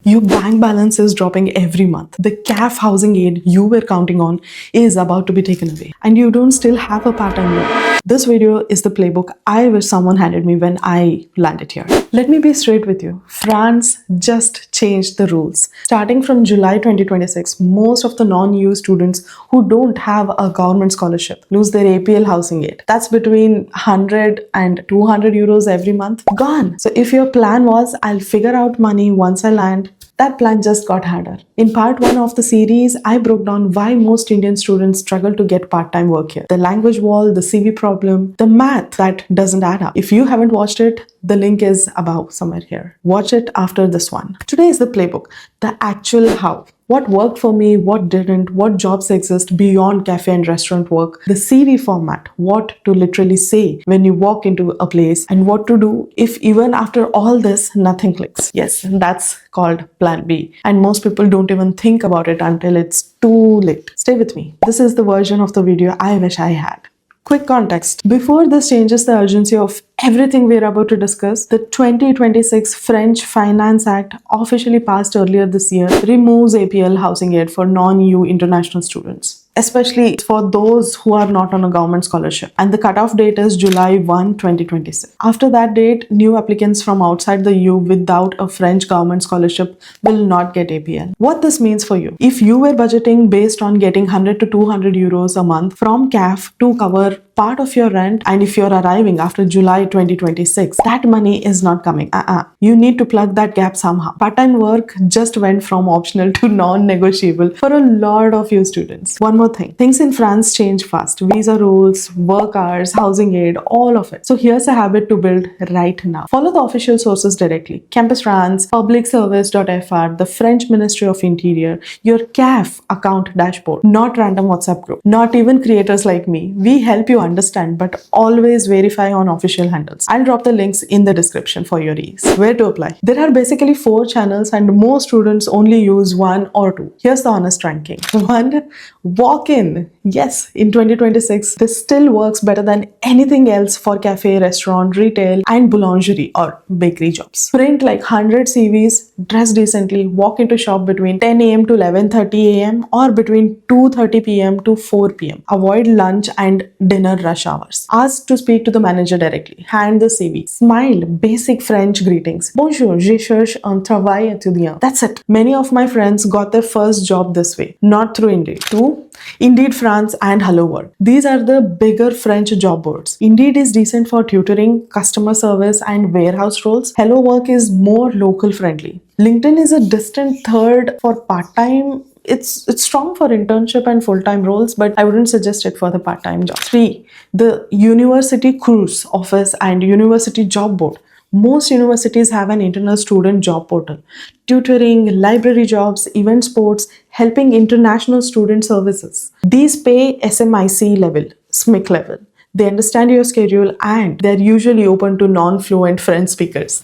Your bank balance is dropping every month. The CAF housing aid you were counting on is about to be taken away, and you don't still have a part-time job. This video is the playbook I wish someone handed me when I landed here. Let me be straight with you. France just changed the rules. Starting from July 2026, most of the non-EU students who don't have a government scholarship lose their APL housing aid. That's between 100 and 200 euros every month. Gone. So if your plan was, I'll figure out money once I land, that plan just got harder. In part 1 of the series, I broke down why most Indian students struggle to get part-time work here. The language wall, the CV problem, the math that doesn't add up. If you haven't watched it, the link is above somewhere here. Watch it after this one. Today is the playbook, the actual how. What worked for me, what didn't, what jobs exist beyond cafe and restaurant work, the CV format, what to literally say when you walk into a place, and what to do if even after all this, nothing clicks. Yes, that's called Plan B. And most people don't even think about it until it's too late. Stay with me. This is the version of the video I wish I had. Quick context. Before this changes the urgency of everything we're about to discuss, the 2026 French Finance Act, officially passed earlier this year, removes APL housing aid for non-EU international students, especially for those who are not on a government scholarship. And the cutoff date is July 1, 2026. After that date, new applicants from outside the EU without a French government scholarship will not get APL. What this means for you: if you were budgeting based on getting 100 to 200 euros a month from CAF to cover part of your rent, and if you're arriving after July 2026, that money is not coming. You need to plug that gap somehow. Part-time work just went from optional to non-negotiable for a lot of you students. One more thing. Things in France change fast. Visa rules, work hours, housing aid, all of it. So here's a habit to build right now. Follow the official sources directly. Campus France, publicservice.fr, the French Ministry of Interior, your CAF account dashboard, not random WhatsApp group, not even creators like me. We help you understand, but always verify on official handles. I'll drop the links in the description for your ease. Where to apply? There are basically 4 channels and most students only use 1 or 2. Here's the honest ranking. 1. Walk-in. Yes, in 2026, this still works better than anything else for cafe, restaurant, retail, and boulangerie or bakery jobs. Print like 100 CVs, dress decently, walk into shop between 10 a.m. to 11:30 a.m. or between 2:30 p.m. to 4 p.m. Avoid lunch and dinner rush hours. Ask to speak to the manager directly. Hand the CV. Smile. Basic French greetings. Bonjour, je cherche un travail étudiant. That's it. Many of my friends got their first job this way, not through Indeed. 2. Indeed France and Hello Work. These are the bigger French job boards. Indeed is decent for tutoring, customer service, and warehouse roles. Hello Work is more local friendly. LinkedIn is a distant third for part-time. It's strong for internship and full-time roles, but I wouldn't suggest it for the part-time job. 3. The University Cruise Office and University Job Board. Most universities have an internal student job portal. Tutoring, library jobs, event sports, helping international student services. These pay SMIC level, SMIC level. They understand your schedule and they're usually open to non-fluent French speakers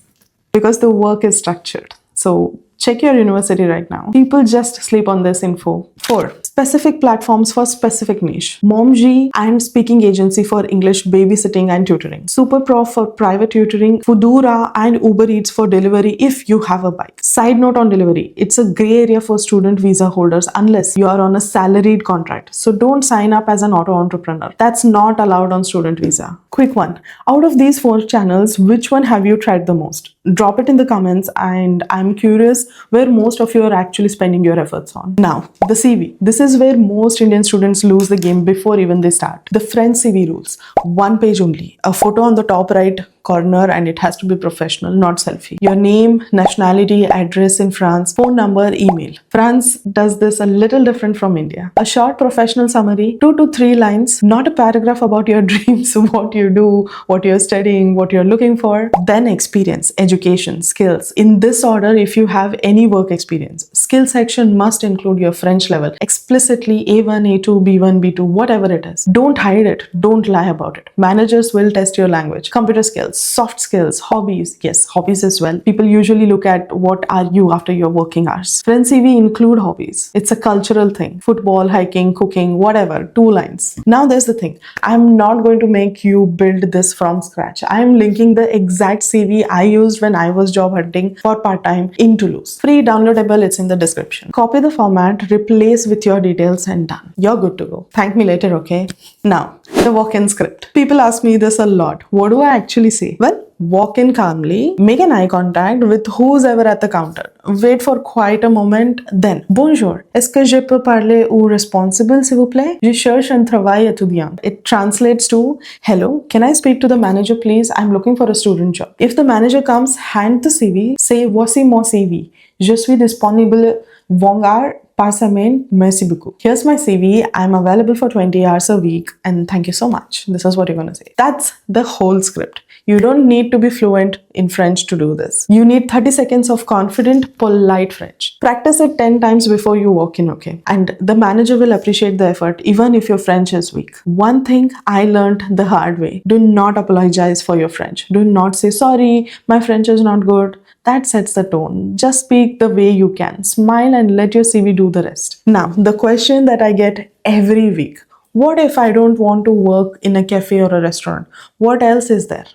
because the work is structured. So check your university right now. People just sleep on this info. 4. Specific platforms for specific niche. Momji and speaking agency for English babysitting and tutoring. Superprof for private tutoring. Foodora and Uber Eats for delivery if you have a bike. Side note on delivery. It's a gray area for student visa holders unless you are on a salaried contract. So don't sign up as an auto entrepreneur. That's not allowed on student visa. Quick one. Out of these 4 channels, which one have you tried the most? Drop it in the comments, and I'm curious where most of you are actually spending your efforts on. Now, the CV. This is where most Indian students lose the game before even they start. The French CV rules. 1 page only. A photo on the top right corner, and it has to be professional, not selfie. Your name, nationality, address in France, phone number, email. France does this a little different from India. A short professional summary, 2 to 3 lines, not a paragraph about your dreams, what you do, what you're studying, what you're looking for. Then experience, education, skills. In this order, if you have any work experience. skill section must include your French level explicitly, A1, A2, B1, B2, whatever it is. Don't hide it. Don't lie about it. Managers will test your language, computer skills, soft skills, hobbies. Yes, hobbies as well. People usually look at what are you after your working hours. French CV include hobbies. It's a cultural thing. Football, hiking, cooking, whatever. 2 lines. Now there's the thing. I'm not going to make you build this from scratch. I'm linking the exact CV I used when I was job hunting for part-time in Toulouse. Free downloadable, it's in the description. Copy the format, replace with your details and done. You're good to go. Thank me later, okay? Now, the walk-in script. People ask me this a lot. What do I actually say? Well, walk in calmly, make an eye contact with who's ever at the counter. Wait for quite a moment, then bonjour. Est-ce que je peux parler au responsable, s'il vous plaît? Je cherche un travail étudiant. It translates to, hello, can I speak to the manager please? I'm looking for a student job. If the manager comes, hand the CV, say voici mon CV. Je suis disponible Vongar par semaine, merci beaucoup. Here's my CV. I'm available for 20 hours a week and thank you so much. This is what you're going to say. That's the whole script. You don't need to be fluent in French to do this. You need 30 seconds of confident, polite French. Practice it 10 times before you walk in, okay? And the manager will appreciate the effort even if your French is weak. One thing I learned the hard way. Do not apologize for your French. Do not say, sorry, my French is not good. That sets the tone. Just speak the way you can. Smile and let your CV do the rest. Now, the question that I get every week. What if I don't want to work in a cafe or a restaurant? What else is there?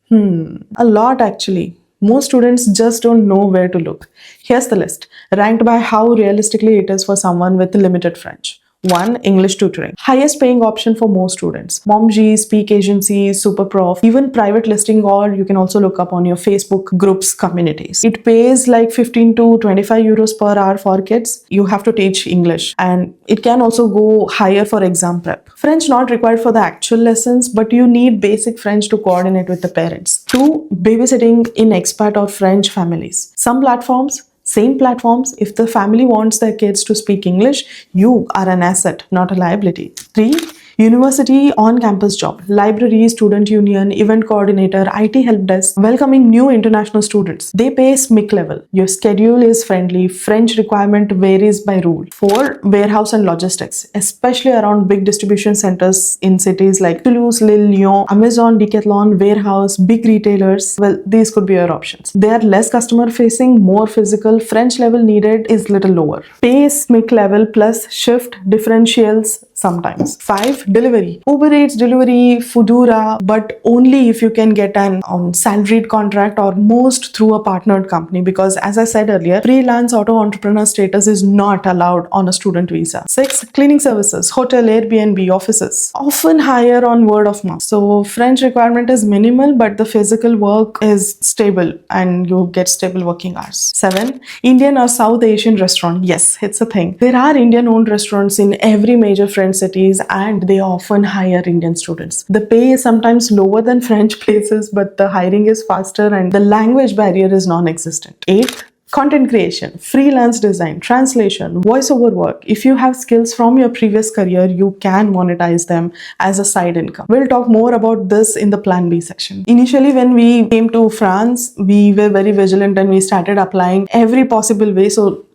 A lot actually. Most students just don't know where to look. Here's the list, ranked by how realistically it is for someone with limited French. 1. English tutoring. Highest paying option for most students. Momji, Speak Agency, Superprof, even private listing, or you can also look up on your Facebook groups communities. It pays like 15 to 25 euros per hour for kids. You have to teach English and it can also go higher for exam prep. French not required for the actual lessons, but you need basic French to coordinate with the parents. 2. Babysitting in expat or French families. Some platforms, same platforms, if the family wants their kids to speak English, you are an asset, not a liability. 3. University on-campus job, library, student union, event coordinator, IT help desk, welcoming new international students. They pay SMIC level. Your schedule is friendly. French requirement varies by rule. 4. Warehouse and logistics, especially around big distribution centers in cities like Toulouse, Lille, Lyon, Amazon, Decathlon, warehouse, big retailers. Well, these could be your options. They are less customer facing, more physical. French level needed is little lower. Pay SMIC level plus shift differentials sometimes. 5. Delivery. Uber Eats, delivery, Foodora, but only if you can get an salaried contract or most through a partnered company, because as I said earlier, freelance auto entrepreneur status is not allowed on a student visa. 6. Cleaning services, hotel, Airbnb, offices, often higher on word of mouth. So French requirement is minimal, but the physical work is stable and you get stable working hours. 7. Indian or South Asian restaurant. Yes, it's a thing. There are Indian owned restaurants in every major French cities and they often hire Indian students. The pay is sometimes lower than French places, but the hiring is faster and the language barrier is non-existent. 8. Content creation, freelance design, translation, voiceover work. If you have skills from your previous career, you can monetize them as a side income. We'll talk more about this in the Plan B section. Initially, when we came to France, we were very vigilant and we started applying every possible way.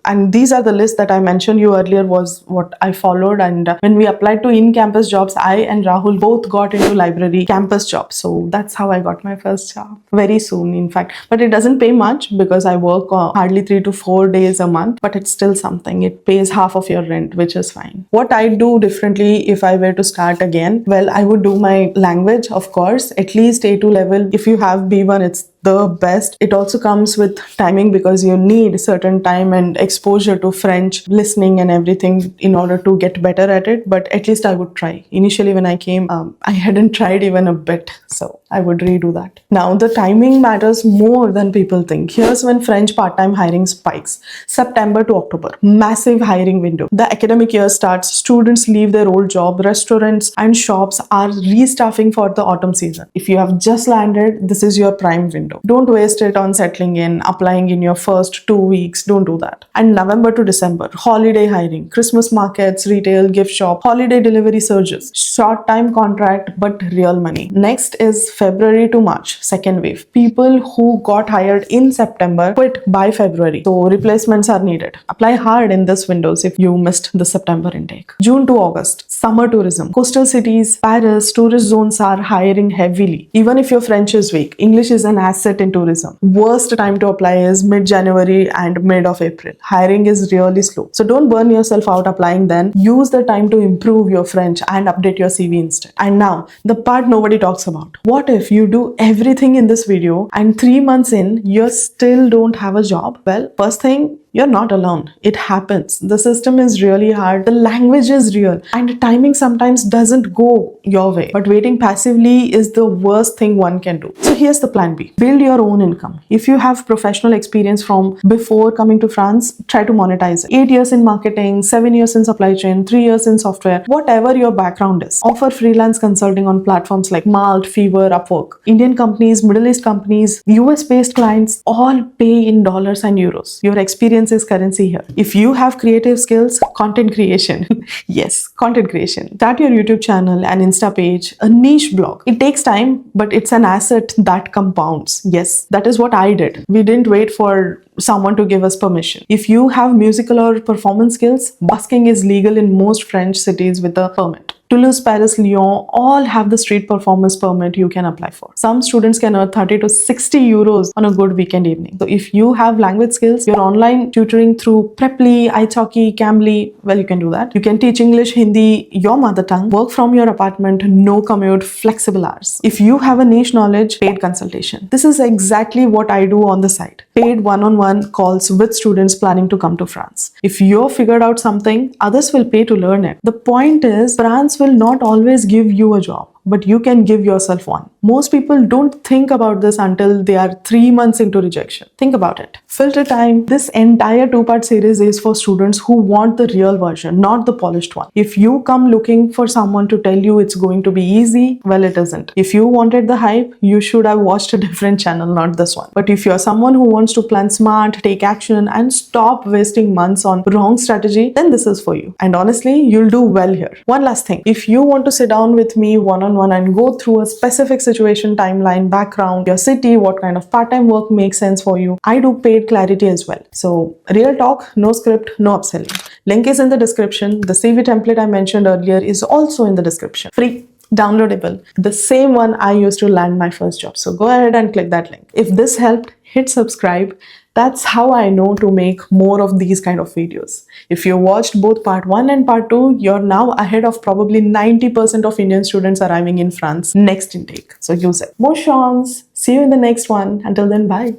And these are the lists that I mentioned you earlier was what I followed. And when we applied to in-campus jobs, I and Rahul both got into library campus jobs. So that's how I got my first job. Very soon, in fact. But it doesn't pay much because I work hardly 3 to 4 days a month. But it's still something. It pays half of your rent, which is fine. What I'd do differently if I were to start again? Well, I would do my language, of course, at least A2 level. If you have B1, it's the best. It also comes with timing because you need certain time and exposure to French, listening and everything in order to get better at it. But at least I would try. Initially when I came, I hadn't tried even a bit. So I would redo that. Now the timing matters more than people think. Here's when French part-time hiring spikes. September to October. Massive hiring window. The academic year starts. Students leave their old job. Restaurants and shops are restaffing for the autumn season. If you have just landed, this is your prime window. Don't waste it on settling in, applying in your first 2 weeks. Don't do that. And November to December, holiday hiring, Christmas markets, retail, gift shop, holiday delivery surges. Short time contract, but real money. Next is February to March, second wave. People who got hired in September quit by February. So replacements are needed. Apply hard in this windows if you missed the September intake. June to August, summer tourism. Coastal cities, Paris, tourist zones are hiring heavily. Even if your French is weak, English is an asset in tourism. Worst time to apply is mid-January and mid of April. Hiring is really slow. So don't burn yourself out applying then. Use the time to improve your French and update your CV instead. And now, the part nobody talks about. What if you do everything in this video and 3 months in, you still don't have a job? Well, first thing, you're not alone. It happens. The system is really hard. The language is real. And timing sometimes doesn't go your way. But waiting passively is the worst thing one can do. So here's the plan B. Build your own income. If you have professional experience from before coming to France, try to monetize it. 8 years in marketing, 7 years in supply chain, 3 years in software, whatever your background is. Offer freelance consulting on platforms like Malt, Fiverr, Upwork. Indian companies, Middle East companies, US-based clients all pay in dollars and euros. Your experience is currency here. If you have creative skills, content creation. Yes, content creation. Start your YouTube channel, an Insta page, a niche blog. It takes time, but it's an asset that compounds. Yes, that is what I did. We didn't wait for someone to give us permission. If you have musical or performance skills, busking is legal in most French cities with a permit. Toulouse, Paris, Lyon all have the street performance permit you can apply for. Some students can earn 30 to 60 euros on a good weekend evening. So if you have language skills, your online tutoring through Preply, italki, Cambly, well, you can do that. You can teach English, Hindi, your mother tongue, work from your apartment, no commute, flexible hours. If you have a niche knowledge, paid consultation. This is exactly what I do on the side. Paid one-on-one calls with students planning to come to France. If you've figured out something, others will pay to learn it. The point is, France will not always give you a job, but you can give yourself one. Most people don't think about this until they are 3 months into rejection. Think about it. Filter time. This entire 2-part series is for students who want the real version, not the polished one. If you come looking for someone to tell you it's going to be easy, well, it isn't. If you wanted the hype, you should have watched a different channel, not this one. But if you're someone who wants to plan smart, take action, and stop wasting months on wrong strategy, then this is for you. And honestly, you'll do well here. One last thing. If you want to sit down with me one-on-one and go through a specific situation, timeline, background, your city, what kind of part-time work makes sense for you, I do paid clarity as well. So real talk, no script, no upselling. Link is in the description. The CV template I mentioned earlier is also in the description. Free, downloadable, the same one I used to land my first job. So go ahead and click that link. If this helped, hit subscribe. That's how I know to make more of these kind of videos. If you watched both part 1 and part 2, you're now ahead of probably 90% of Indian students arriving in France next intake. So use it. More chance. See you in the next one. Until then, bye.